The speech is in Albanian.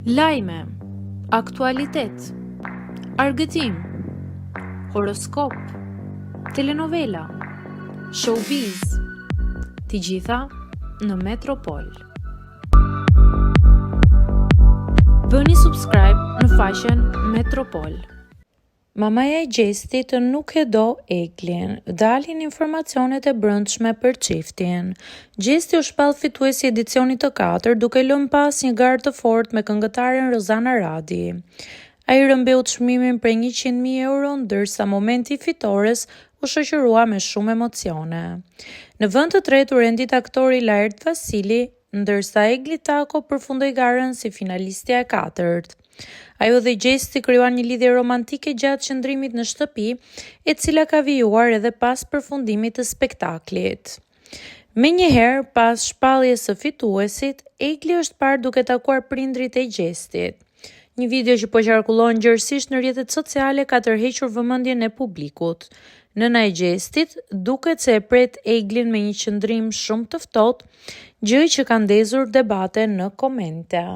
Lajme, aktualitet, argëtim, horoskop, telenovela, showbiz, të gjitha në Metropol. Bëni subscribe në faqen Metropol. Mamaja e Gjestit nuk e do Eglin, dalin informacionet e brendshme për çiftin. Gjesti u shpall fituesi i edicionit të 4 duke lënë pas një garë të fortë me këngëtaren Rozana Radi. Ai rëmbeu çmimin për 100.000 euro, ndërsa momenti i fitores u shoqërua me shumë emocione. Në vend të tretë u rendit aktori Lajert Vasili, ndërsa Egli Tako përfundoi garën si finalistja e 4. Ajo dhe Gjesti krijuan një lidhje romantike gjatë qëndrimit në shtëpi, e cila ka vijuar edhe pas përfundimit të spektaklit. Menjëherë, pas shpalljes së fituesit, Egli është parë duke takuar prindrit e Gjestit. Një video që po qarkullon gjerësisht në rrjetet sociale ka tërhequr vëmendjen e publikut. Nëna e Gjestit duket se e pret Eglin me një qëndrim shumë të ftohtë, gjë që ka ndezur debate në komente.